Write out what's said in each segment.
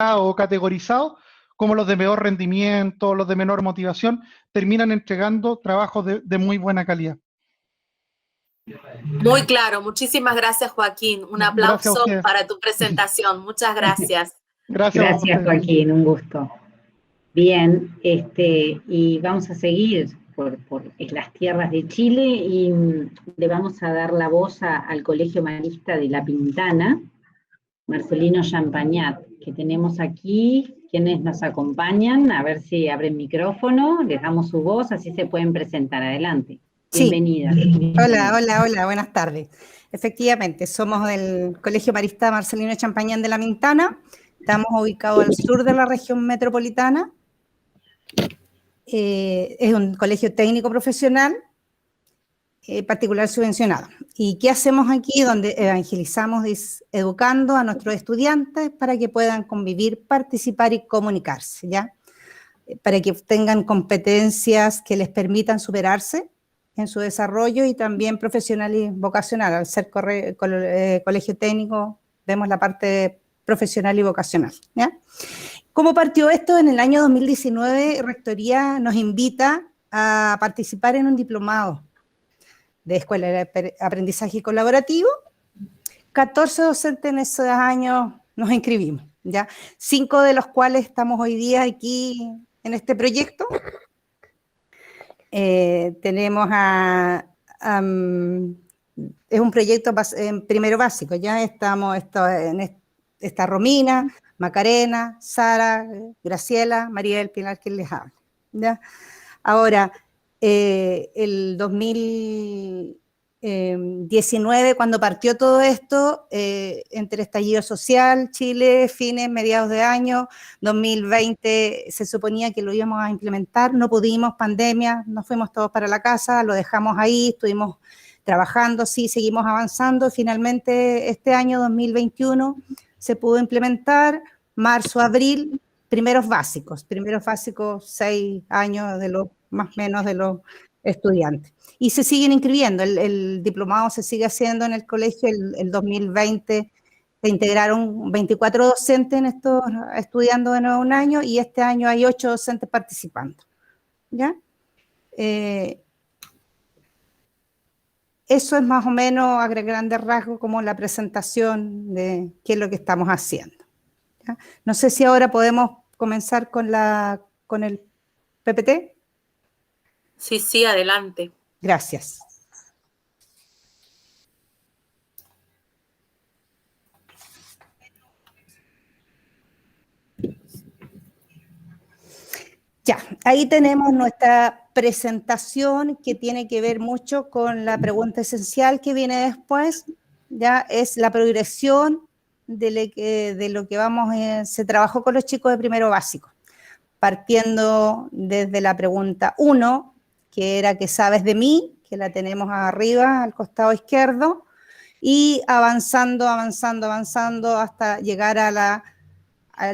o categorizados como los de peor rendimiento, los de menor motivación, terminan entregando trabajos de muy buena calidad. Muy claro, muchísimas gracias, Joaquín. Un aplauso para tu presentación. Muchas gracias. Gracias, Joaquín, un gusto. Bien, y vamos a seguir por las tierras de Chile y le vamos a dar la voz al Colegio Marista de La Pintana, Marcelino Champagnat, que tenemos aquí, quienes nos acompañan, a ver si abren micrófono, les damos su voz, así se pueden presentar. Adelante. Bienvenida. Sí. Hola, buenas tardes. Efectivamente, somos del Colegio Marista Marcelino Champagnat de La Pintana, estamos ubicados al sur de la región metropolitana, es un colegio técnico profesional, particular subvencionado. ¿Y qué hacemos aquí? Donde evangelizamos educando a nuestros estudiantes para que puedan convivir, participar y comunicarse, ¿ya? Para que tengan competencias que les permitan superarse en su desarrollo y también profesional y vocacional. Al ser colegio técnico, vemos la parte profesional y vocacional, ¿ya? ¿Cómo partió esto? En el año 2019, Rectoría nos invita a participar en un diplomado de Escuela de Aprendizaje Colaborativo. 14 docentes en esos años nos inscribimos, ¿ya? 5 de los cuales estamos hoy día aquí en este proyecto. Tenemos es un proyecto primero básico, ya está Romina, Macarena, Sara, Graciela, Mariel, Pilar, quien les habla, ¿ya? Ahora, el 2019, cuando partió todo esto, entre estallido social, Chile, mediados de año, 2020 se suponía que lo íbamos a implementar, no pudimos, pandemia, nos fuimos todos para la casa, lo dejamos ahí, estuvimos trabajando, sí, seguimos avanzando, finalmente este año 2021 se pudo implementar, marzo, abril, primeros básicos, 6 años de los más o menos de los estudiantes. Y se siguen inscribiendo, el diplomado se sigue haciendo en el colegio, el 2020 se integraron 24 docentes en esto, estudiando de nuevo un año, y este año hay 8 docentes participando, ¿ya? Eso es más o menos, a grandes rasgos, como la presentación de qué es lo que estamos haciendo, ¿ya? No sé si ahora podemos comenzar con el PPT. Sí, adelante. Gracias. Ya, ahí tenemos nuestra presentación que tiene que ver mucho con la pregunta esencial que viene después, ya es la progresión de lo que se trabajó con los chicos de primero básico, partiendo desde la pregunta 1, que era ¿qué sabes de mí?, que la tenemos arriba, al costado izquierdo, y avanzando hasta llegar al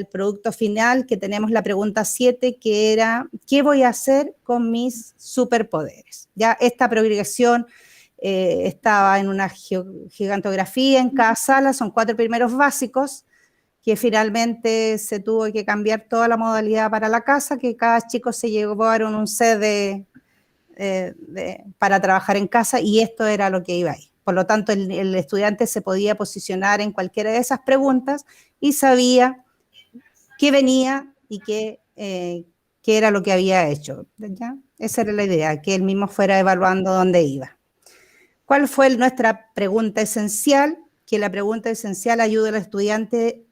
producto final, que tenemos la pregunta 7, que era ¿qué voy a hacer con mis superpoderes? Ya esta progresión estaba en una gigantografía en cada sala, son 4 primeros básicos, que finalmente se tuvo que cambiar toda la modalidad para la casa, que cada chico se llevaron un set para trabajar en casa, y esto era lo que iba ahí. Por lo tanto, el estudiante se podía posicionar en cualquiera de esas preguntas y sabía qué venía y qué era lo que había hecho, ¿ya? Esa era la idea, que él mismo fuera evaluando dónde iba. ¿Cuál fue nuestra pregunta esencial? Que la pregunta esencial ayuda al estudiante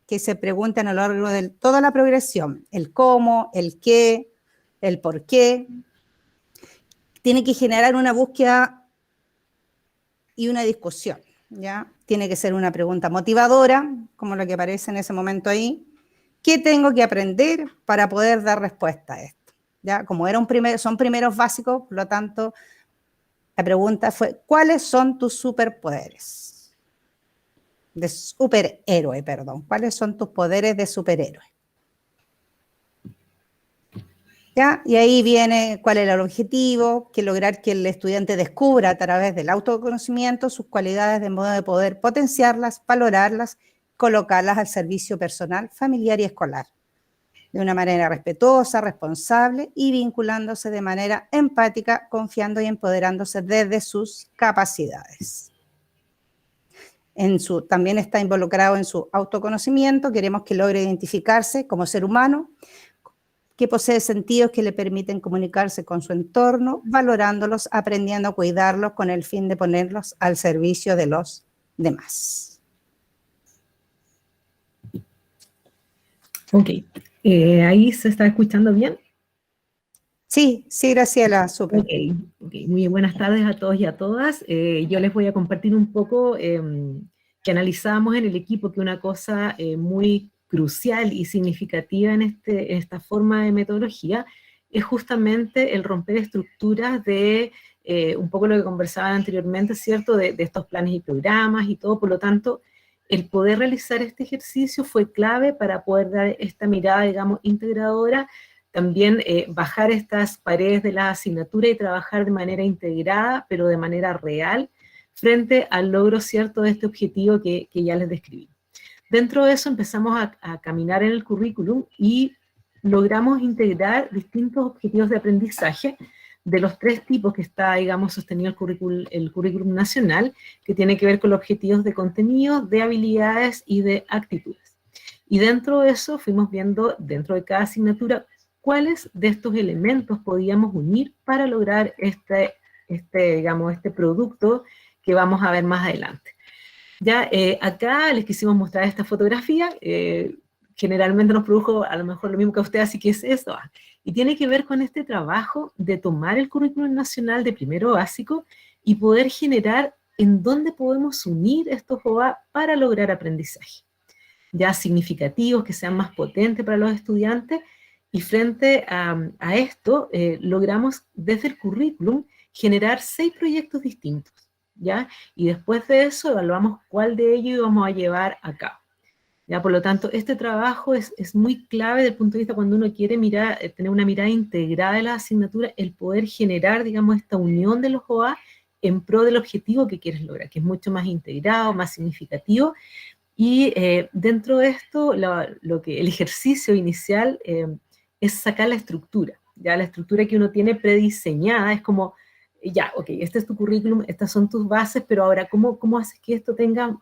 que se pregunten a lo largo de toda la progresión, el cómo, el qué, el por qué. Tiene que generar una búsqueda y una discusión, ¿ya? Tiene que ser una pregunta motivadora, como la que aparece en ese momento ahí. ¿Qué tengo que aprender para poder dar respuesta a esto? ¿Ya? Como son primeros básicos, por lo tanto, la pregunta fue, ¿cuáles son tus superpoderes? De superhéroe, perdón. ¿Cuáles son tus poderes de superhéroe? ¿Ya? Y ahí viene cuál era el objetivo, que lograr que el estudiante descubra a través del autoconocimiento sus cualidades de modo de poder potenciarlas, valorarlas colocarlas al servicio personal, familiar y escolar, de una manera respetuosa, responsable y vinculándose de manera empática, confiando y empoderándose desde sus capacidades. También está involucrado en su autoconocimiento. Queremos que logre identificarse como ser humano, que posee sentidos que le permiten comunicarse con su entorno, valorándolos, aprendiendo a cuidarlos con el fin de ponerlos al servicio de los demás. Ok, ¿ahí se está escuchando bien? Sí, Graciela, súper. Ok, muy buenas tardes a todos y a todas. Yo les voy a compartir un poco que analizamos en el equipo que una cosa muy crucial y significativa en esta forma de metodología es justamente el romper estructuras de un poco lo que conversaba anteriormente, ¿cierto? De estos planes y programas y todo. Por lo tanto, el poder realizar este ejercicio fue clave para poder dar esta mirada, digamos, integradora. También bajar estas paredes de la asignatura y trabajar de manera integrada, pero de manera real, frente al logro cierto de este objetivo que ya les describí. Dentro de eso empezamos a caminar en el currículum y logramos integrar distintos objetivos de aprendizaje de los 3 tipos que está, digamos, sostenido el currículum nacional, que tiene que ver con los objetivos de contenido, de habilidades y de actitudes. Y dentro de eso fuimos viendo, dentro de cada asignatura, cuáles de estos elementos podíamos unir para lograr este producto que vamos a ver más adelante. Ya acá les quisimos mostrar esta fotografía, generalmente nos produjo a lo mejor lo mismo que a ustedes, así que es eso. Y tiene que ver con este trabajo de tomar el currículum nacional de primero básico y poder generar en dónde podemos unir estos OA para lograr aprendizaje, ya significativos, que sean más potentes para los estudiantes. Y frente a esto, logramos desde el currículum generar 6 proyectos distintos, ¿ya? Y después de eso evaluamos cuál de ellos íbamos a llevar a cabo, ¿ya? Por lo tanto, este trabajo es muy clave desde el punto de vista cuando uno quiere tener una mirada integrada de la asignatura, el poder generar, digamos, esta unión de los OA en pro del objetivo que quieres lograr, que es mucho más integrado, más significativo. Y dentro de esto, el ejercicio inicial es sacar la estructura, ya la estructura que uno tiene prediseñada, es como, ya, ok, este es tu currículum, estas son tus bases, pero ahora, ¿cómo haces que esto tenga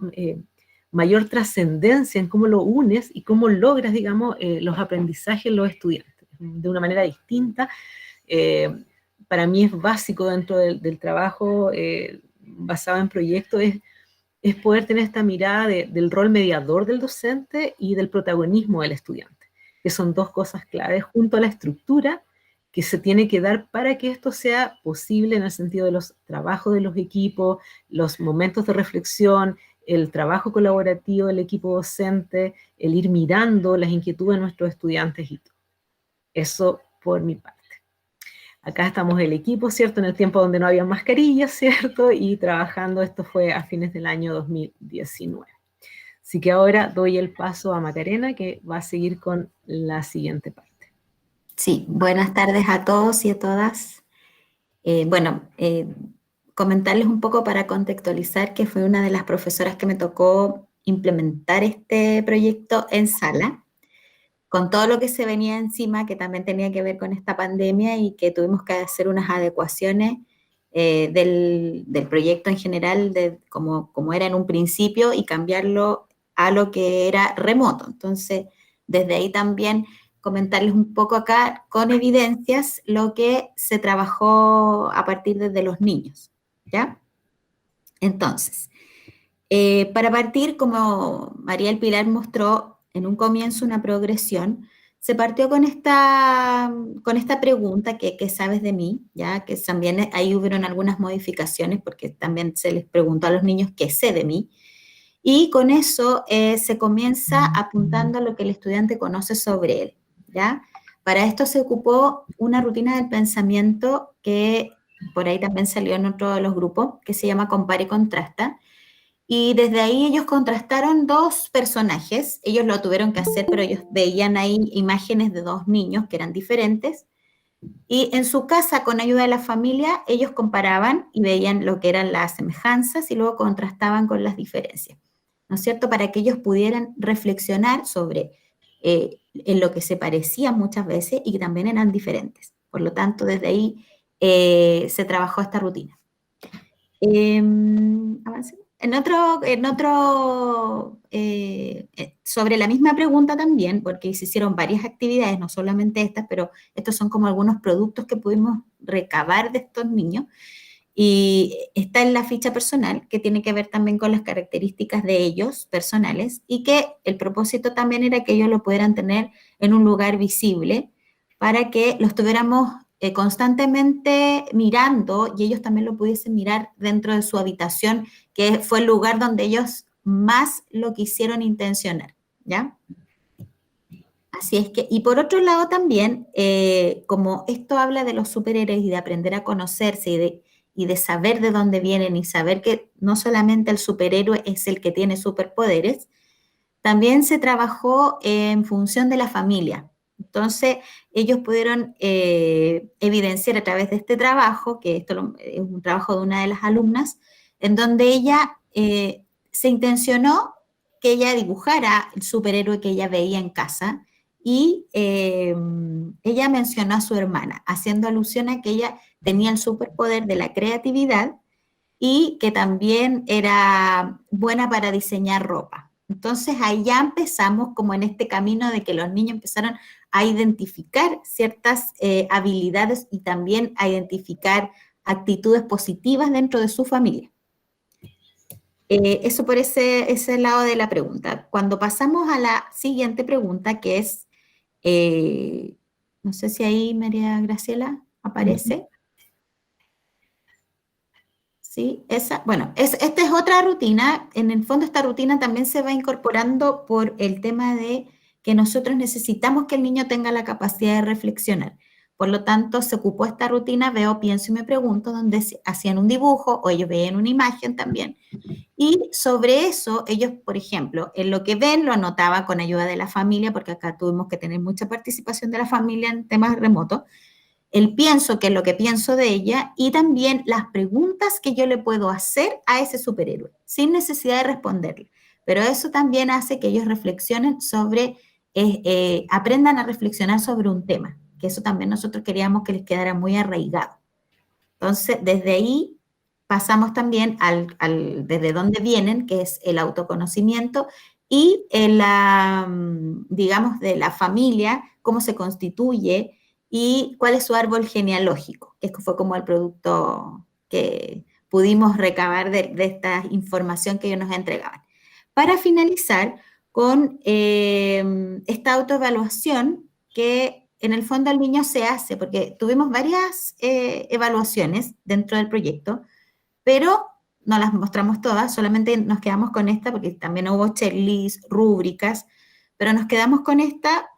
mayor trascendencia en cómo lo unes y cómo logras, digamos, los aprendizajes en los estudiantes de una manera distinta? Para mí es básico dentro del trabajo basado en proyectos, es poder tener esta mirada del rol mediador del docente y del protagonismo del estudiante, que son 2 cosas claves, junto a la estructura que se tiene que dar para que esto sea posible en el sentido de los trabajos de los equipos, los momentos de reflexión, el trabajo colaborativo del equipo docente, el ir mirando las inquietudes de nuestros estudiantes y todo. Eso por mi parte. Acá estamos el equipo, ¿cierto? En el tiempo donde no había mascarillas, ¿cierto? Y trabajando, esto fue a fines del año 2019. Así que ahora doy el paso a Macarena, que va a seguir con la siguiente parte. Sí, buenas tardes a todos y a todas. Comentarles un poco para contextualizar que fue una de las profesoras que me tocó implementar este proyecto en sala, con todo lo que se venía encima, que también tenía que ver con esta pandemia y que tuvimos que hacer unas adecuaciones del proyecto en general, como era en un principio, y cambiarlo a lo que era remoto. Entonces, desde ahí también comentarles un poco acá con evidencias lo que se trabajó a partir de los niños, ¿ya? Entonces, para partir, como María del Pilar mostró en un comienzo una progresión, se partió con esta pregunta, ¿qué sabes de mí? ¿Ya? Que también ahí hubieron algunas modificaciones porque también se les preguntó a los niños qué sé de mí. Y con eso se comienza apuntando a lo que el estudiante conoce sobre él, ¿ya? Para esto se ocupó una rutina del pensamiento que por ahí también salió en otro de los grupos, que se llama Compara y Contrasta. Y desde ahí ellos contrastaron 2 personajes, ellos lo tuvieron que hacer, pero ellos veían ahí imágenes de 2 niños que eran diferentes, y en su casa, con ayuda de la familia, ellos comparaban y veían lo que eran las semejanzas y luego contrastaban con las diferencias. ¿no es cierto?, para que ellos pudieran reflexionar sobre en lo que se parecían muchas veces y que también eran diferentes. Por lo tanto, desde ahí se trabajó esta rutina. Avancemos. Sobre la misma pregunta también, porque se hicieron varias actividades, no solamente estas, pero estos son como algunos productos que pudimos recabar de estos niños, y está en la ficha personal, que tiene que ver también con las características de ellos personales, y que el propósito también era que ellos lo pudieran tener en un lugar visible, para que los tuviéramos constantemente mirando y ellos también lo pudiesen mirar dentro de su habitación, que fue el lugar donde ellos más lo quisieron intencionar, ¿ya? Así es que, y por otro lado también, como esto habla de los superhéroes y de aprender a conocerse y de saber de dónde vienen y saber que no solamente el superhéroe es el que tiene superpoderes, también se trabajó en función de la familia. Entonces, ellos pudieron evidenciar a través de este trabajo, que esto es un trabajo de una de las alumnas, en donde ella se intencionó que ella dibujara el superhéroe que ella veía en casa, y ella mencionó a su hermana, haciendo alusión a que ella tenía el superpoder de la creatividad y que también era buena para diseñar ropa. Entonces ahí ya empezamos como en este camino de que los niños empezaron a identificar ciertas habilidades y también a identificar actitudes positivas dentro de su familia. Eso por ese lado de la pregunta. Cuando pasamos a la siguiente pregunta, que es, no sé si ahí María Graciela aparece. ¿Sí? Esta es otra rutina. En el fondo esta rutina también se va incorporando por el tema de que nosotros necesitamos que el niño tenga la capacidad de reflexionar. Por lo tanto, se ocupó esta rutina, veo, pienso y me pregunto, donde hacían un dibujo o ellos veían una imagen también. Y sobre eso, ellos, por ejemplo, en lo que ven lo anotaba con ayuda de la familia, porque acá tuvimos que tener mucha participación de la familia en temas remotos. El pienso, que es lo que pienso de ella, y también las preguntas que yo le puedo hacer a ese superhéroe, sin necesidad de responderle. Pero eso también hace que ellos reflexionen sobre, aprendan a reflexionar sobre un tema, que eso también nosotros queríamos que les quedara muy arraigado. Entonces, desde ahí pasamos también desde dónde vienen, que es el autoconocimiento, y digamos, de la familia, cómo se constituye, y cuál es su árbol genealógico, que fue como el producto que pudimos recabar de esta información que ellos nos entregaban. Para finalizar con esta autoevaluación que en el fondo el niño se hace, porque tuvimos varias evaluaciones dentro del proyecto, pero no las mostramos todas, solamente nos quedamos con esta, porque también hubo checklists, rúbricas, pero nos quedamos con esta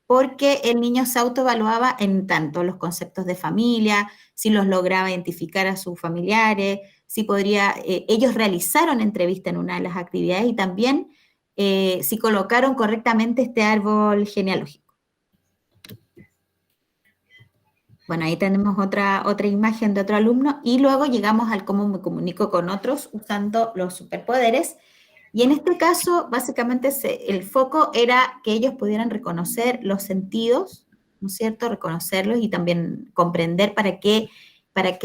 porque el niño se autoevaluaba en tanto los conceptos de familia, si los lograba identificar a sus familiares, si podría, ellos realizaron entrevista en una de las actividades y también si colocaron correctamente este árbol genealógico. Bueno, ahí tenemos otra imagen de otro alumno, y luego llegamos al cómo me comunico con otros usando los superpoderes. Y en este caso, básicamente, el foco era que ellos pudieran reconocer los sentidos, ¿no es cierto? Reconocerlos y también comprender para qué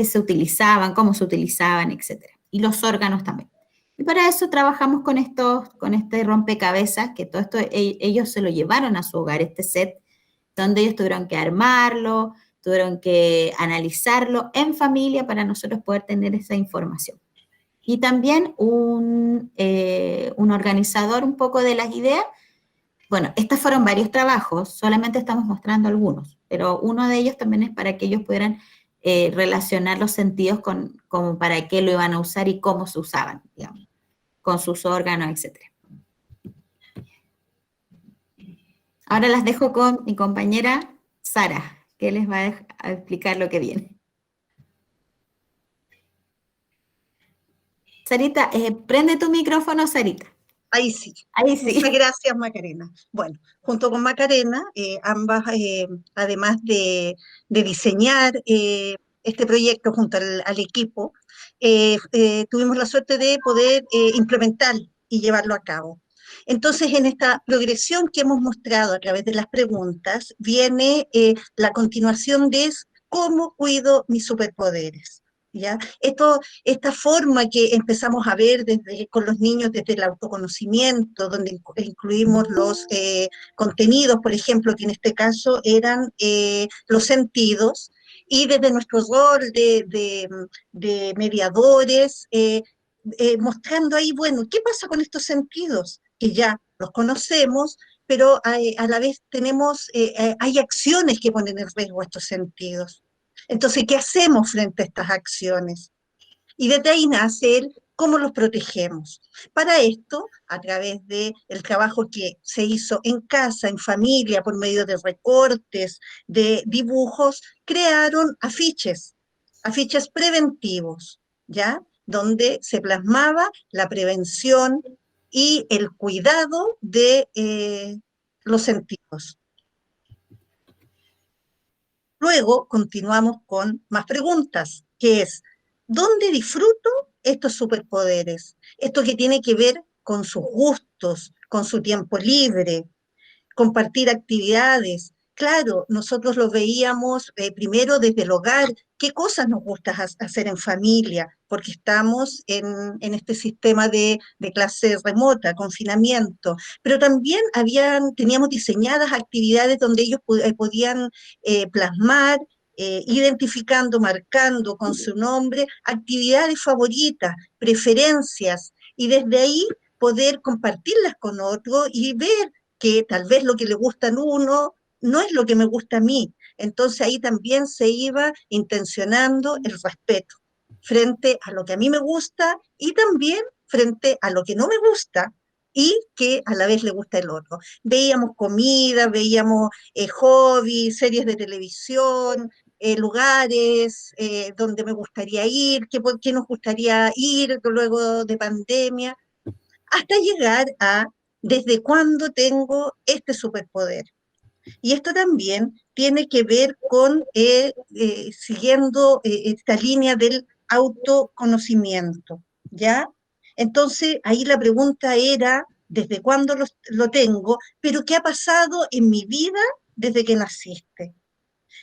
se utilizaban, cómo se utilizaban, etc. Y los órganos también. Y para eso trabajamos con este rompecabezas, que todo esto ellos se lo llevaron a su hogar, este set, donde ellos tuvieron que armarlo, tuvieron que analizarlo en familia para nosotros poder tener esa información. Y también un organizador un poco de las ideas. Bueno, estos fueron varios trabajos, solamente estamos mostrando algunos, pero uno de ellos también es para que ellos pudieran relacionar los sentidos como para qué lo iban a usar y cómo se usaban, digamos, con sus órganos, etc. Ahora las dejo con mi compañera Sara, que les va a explicar lo que viene. Sarita, prende tu micrófono, Sarita. Ahí sí. Ahí sí. Muchas gracias, Macarena. Bueno, junto con Macarena, ambas, además de diseñar este proyecto junto al equipo, tuvimos la suerte de poder implementar y llevarlo a cabo. Entonces, en esta progresión que hemos mostrado a través de las preguntas, viene la continuación de cómo cuido mis superpoderes. ¿Ya? Esta forma que empezamos a ver con los niños desde el autoconocimiento, donde incluimos los contenidos, por ejemplo, que en este caso eran los sentidos, y desde nuestro rol de mediadores, mostrando ahí, bueno, ¿qué pasa con estos sentidos? Que ya los conocemos, pero a la vez hay acciones que ponen en riesgo estos sentidos. Entonces, ¿qué hacemos frente a estas acciones? Y desde ahí nace el cómo los protegemos. Para esto, a través del trabajo que se hizo en casa, en familia, por medio de recortes, de dibujos, crearon afiches preventivos, ¿ya? Donde se plasmaba la prevención y el cuidado de los sentidos. Luego continuamos con más preguntas, que es, ¿dónde disfruto estos superpoderes? Esto que tiene que ver con sus gustos, con su tiempo libre, compartir actividades. Claro, nosotros lo veíamos primero desde el hogar, qué cosas nos gusta hacer en familia, porque estamos en este sistema de clase remota, confinamiento, pero también teníamos diseñadas actividades donde ellos podían plasmar, identificando, marcando con su nombre, actividades favoritas, preferencias, y desde ahí poder compartirlas con otros y ver que tal vez lo que le gusta a uno no es lo que me gusta a mí. Entonces ahí también se iba intencionando el respeto frente a lo que a mí me gusta y también frente a lo que no me gusta y que a la vez le gusta el otro. Veíamos comida, veíamos hobbies, series de televisión, lugares donde me gustaría ir, qué nos gustaría ir luego de pandemia, hasta llegar a ¿desde cuándo tengo este superpoder? Y esto también tiene que ver con, siguiendo esta línea del autoconocimiento, ¿ya? Entonces, ahí la pregunta era, ¿desde cuándo lo tengo? Pero ¿qué ha pasado en mi vida desde que naciste?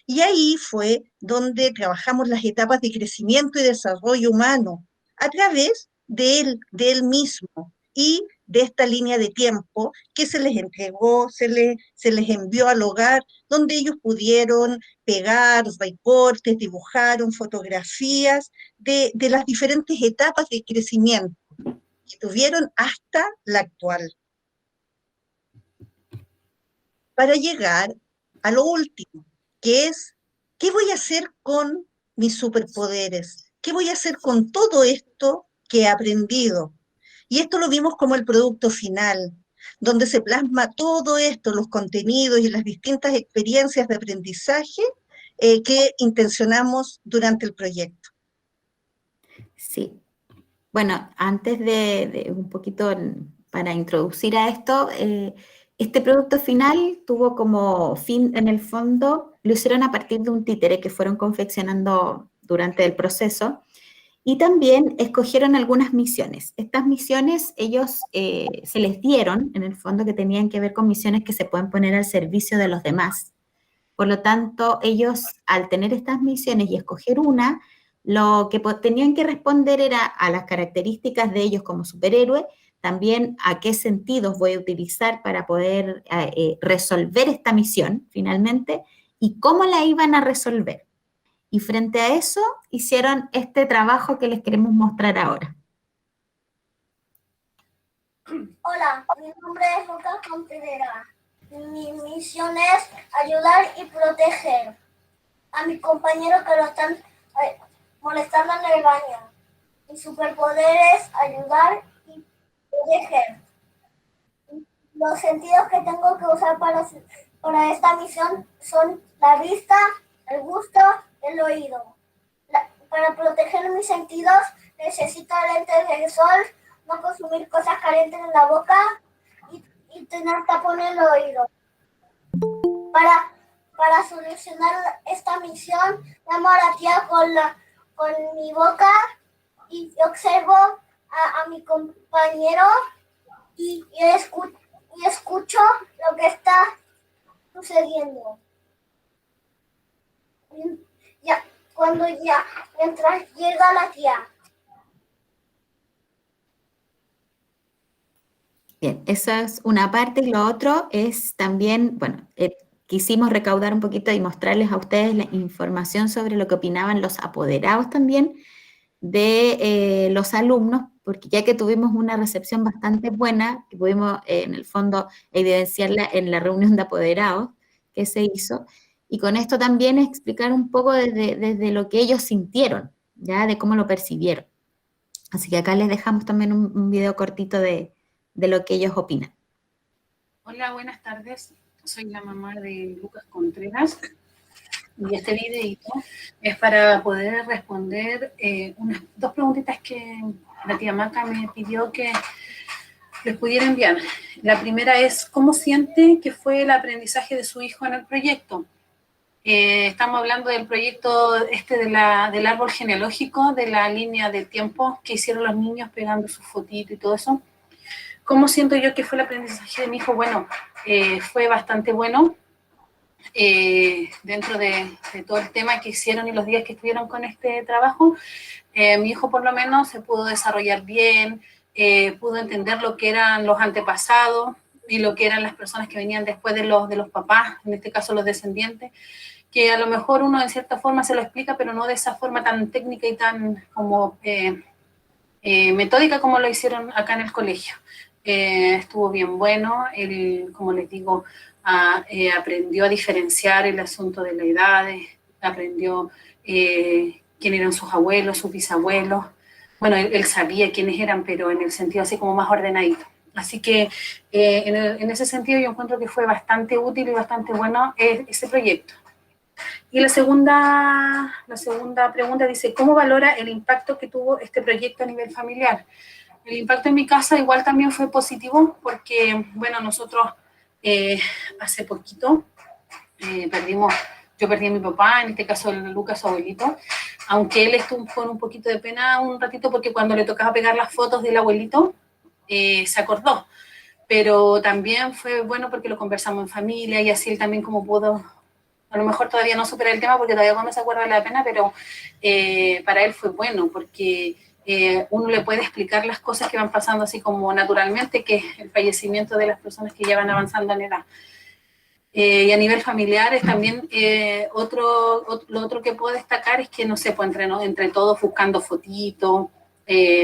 Y ahí fue donde trabajamos las etapas de crecimiento y desarrollo humano a través de él mismo y de esta línea de tiempo que se les entregó, se les envió al hogar, donde ellos pudieron pegar recortes, dibujaron fotografías de las diferentes etapas de crecimiento que tuvieron hasta la actual. Para llegar a lo último, que es, ¿qué voy a hacer con mis superpoderes? ¿Qué voy a hacer con todo esto que he aprendido? Y esto lo vimos como el producto final, donde se plasma todo esto, los contenidos y las distintas experiencias de aprendizaje que intencionamos durante el proyecto. Sí. Bueno, antes de un poquito para introducir a esto, este producto final tuvo como fin, en el fondo, lo hicieron a partir de un títere que fueron confeccionando durante el proceso, y también escogieron algunas misiones. Estas misiones ellos se les dieron, en el fondo, que tenían que ver con misiones que se pueden poner al servicio de los demás. Por lo tanto, ellos, al tener estas misiones y escoger una, lo que tenían que responder era a las características de ellos como superhéroe, también a qué sentidos voy a utilizar para poder resolver esta misión, finalmente, y cómo la iban a resolver. Y frente a eso, hicieron este trabajo que les queremos mostrar ahora. Hola, mi nombre es Lucas Contreras. Mi misión es ayudar y proteger a mis compañeros que lo están molestando en el baño. Mi superpoder es ayudar y proteger. Los sentidos que tengo que usar para esta misión son la vista, el gusto, el oído. Para proteger mis sentidos necesito lentes de sol, no consumir cosas calientes en la boca y tener tapón en el oído. Para solucionar esta misión, llamo a la tía con mi boca y observo a mi compañero y escucho lo que está sucediendo. Mientras llega la tía. Bien, esa es una parte, y lo otro es también, bueno, quisimos recaudar un poquito y mostrarles a ustedes la información sobre lo que opinaban los apoderados también de los alumnos, porque ya que tuvimos una recepción bastante buena, que pudimos en el fondo evidenciarla en la reunión de apoderados que se hizo, y con esto también explicar un poco desde lo que ellos sintieron, ya de cómo lo percibieron. Así que acá les dejamos también un video cortito de lo que ellos opinan. Hola, buenas tardes. Soy la mamá de Lucas Contreras. Y este videito es para poder responder unas dos preguntitas que la tía Maca me pidió que les pudiera enviar. La primera es, ¿cómo siente que fue el aprendizaje de su hijo en el proyecto? Estamos hablando del proyecto del árbol genealógico, de la línea de tiempo que hicieron los niños pegando su fotito y todo eso. ¿Cómo siento yo que fue el aprendizaje de mi hijo? Bueno, fue bastante bueno. Dentro de todo el tema que hicieron y los días que estuvieron con este trabajo, mi hijo por lo menos se pudo desarrollar bien, pudo entender lo que eran los antepasados y lo que eran las personas que venían después de los papás, en este caso los descendientes, que a lo mejor uno en cierta forma se lo explica, pero no de esa forma tan técnica y tan como metódica como lo hicieron acá en el colegio. Estuvo bien bueno, él, como les digo, aprendió a diferenciar el asunto de las edades, aprendió quién eran sus abuelos, sus bisabuelos. Bueno, él sabía quiénes eran, pero en el sentido así como más ordenadito. Así que en ese sentido yo encuentro que fue bastante útil y bastante bueno ese proyecto. Y la segunda pregunta dice, ¿cómo valora el impacto que tuvo este proyecto a nivel familiar? El impacto en mi casa igual también fue positivo porque, bueno, nosotros hace poquito yo perdí a mi papá, en este caso Lucas, su abuelito, aunque él estuvo con un poquito de pena un ratito porque cuando le tocaba pegar las fotos del abuelito, se acordó. Pero también fue bueno porque lo conversamos en familia y así él también como pudo, a lo mejor todavía no supera el tema porque todavía no se acuerda de la pena, pero para él fue bueno porque uno le puede explicar las cosas que van pasando así como naturalmente, que es el fallecimiento de las personas que ya van avanzando en edad. Y a nivel familiar es también lo otro que puedo destacar es que, no sé, pues entre todos buscando fotitos,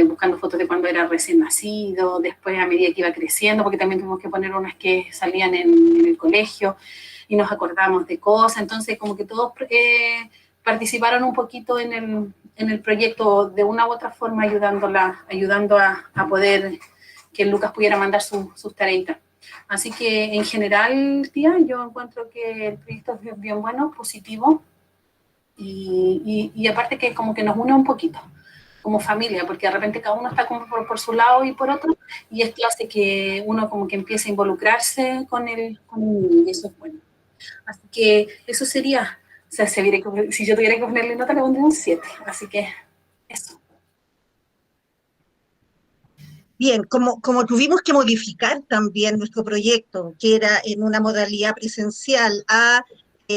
buscando fotos de cuando era recién nacido, después a medida que iba creciendo, porque también tuvimos que poner unas que salían en el colegio, y nos acordamos de cosas, entonces como que todos participaron un poquito en el proyecto de una u otra forma, ayudando a poder que Lucas pudiera mandar sus tareitas. Así que en general, tía, yo encuentro que el proyecto es bien bueno, positivo, y aparte que como que nos une un poquito como familia, porque de repente cada uno está como por su lado y por otro, y esto hace que uno como que empiece a involucrarse con el niño, y eso es bueno. Así que eso sería, o sea, si yo tuviera que ponerle nota, le pondría un 7, así que eso. Bien, como tuvimos que modificar también nuestro proyecto, que era en una modalidad presencial, a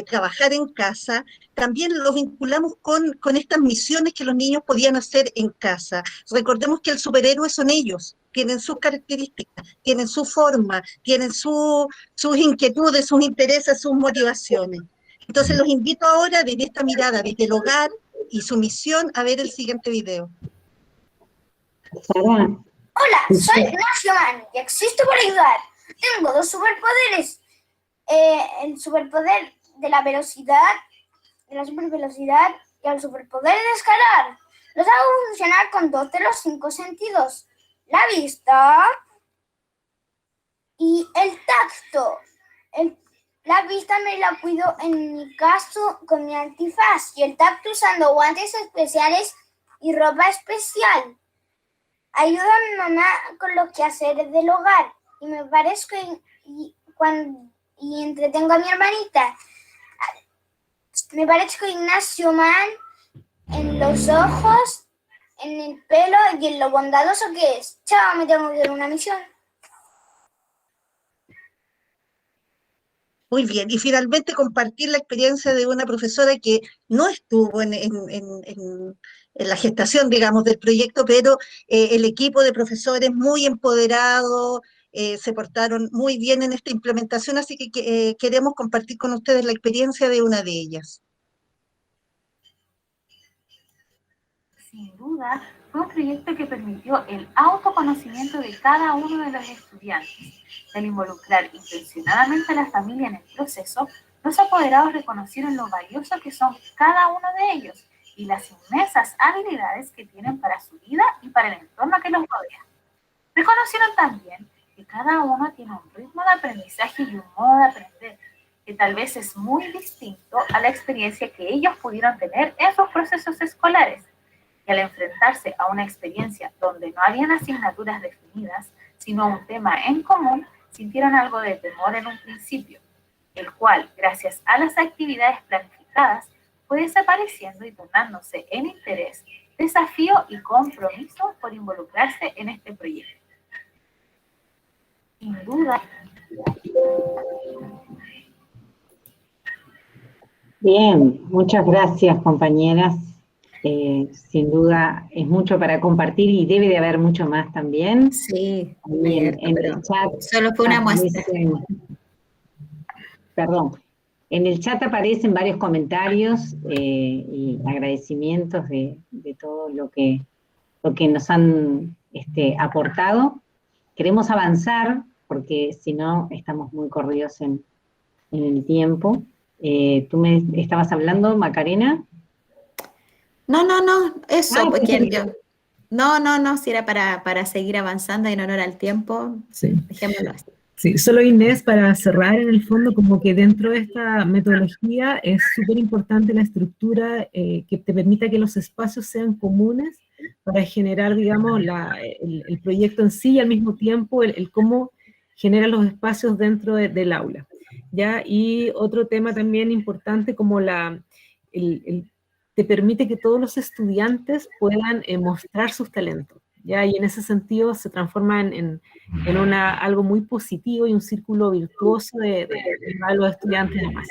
trabajar en casa, también lo vinculamos con estas misiones que los niños podían hacer en casa. Recordemos que el superhéroe son ellos, tienen sus características, tienen su forma, tienen sus inquietudes, sus intereses, sus motivaciones. Entonces los invito ahora desde esta mirada, desde el hogar y su misión, a ver el siguiente video. Sara. Hola, soy Ignacio Man y existo para ayudar. Tengo 2 superpoderes. El superpoder de la velocidad, de la supervelocidad, y el superpoder de escalar. Los hago funcionar con 2 de los 5 sentidos. La vista y el tacto. La vista me la cuido en mi caso con mi antifaz y el tacto usando guantes especiales y ropa especial. Ayudo a mi mamá con los quehaceres del hogar y me parezco y entretengo a mi hermanita. Me parezco a Ignacio Man en los ojos, en el pelo y en lo bondadoso que es. Chao, me tengo que ir a una misión. Muy bien, y finalmente compartir la experiencia de una profesora que no estuvo en la gestación, digamos, del proyecto, pero el equipo de profesores muy empoderado, se portaron muy bien en esta implementación, así que queremos compartir con ustedes la experiencia de una de ellas. Sin duda, fue un proyecto que permitió el autoconocimiento de cada uno de los estudiantes. Al involucrar intencionadamente a la familia en el proceso, los apoderados reconocieron lo valioso que son cada uno de ellos y las inmensas habilidades que tienen para su vida y para el entorno que los rodea. Reconocieron también que cada uno tiene un ritmo de aprendizaje y un modo de aprender que tal vez es muy distinto a la experiencia que ellos pudieron tener en sus procesos escolares. Y al enfrentarse a una experiencia donde no habían asignaturas definidas, sino un tema en común, sintieron algo de temor en un principio, el cual, gracias a las actividades planificadas, fue desapareciendo y tornándose en interés, desafío y compromiso por involucrarse en este proyecto. Sin duda. Bien, muchas gracias, compañeras. Sin duda es mucho para compartir y debe de haber mucho más también. Sí, en el chat. Solo fue una muestra. Perdón. En el chat aparecen varios comentarios y agradecimientos de todo lo que nos han aportado. Queremos avanzar porque si no estamos muy corridos en el tiempo. ¿Tú me estabas hablando, Macarena? No, eso, porque yo... No, si era para seguir avanzando en honor al tiempo, sí. Dejémoslo así. Sí, solo Inés, para cerrar en el fondo, como que dentro de esta metodología es súper importante la estructura que te permita que los espacios sean comunes para generar, digamos, el proyecto en sí y al mismo tiempo el cómo genera los espacios dentro del aula, ¿ya? Y otro tema también importante como te permite que todos los estudiantes puedan mostrar sus talentos, ¿ya? Y en ese sentido se transforma en algo muy positivo y un círculo virtuoso de los estudiantes además.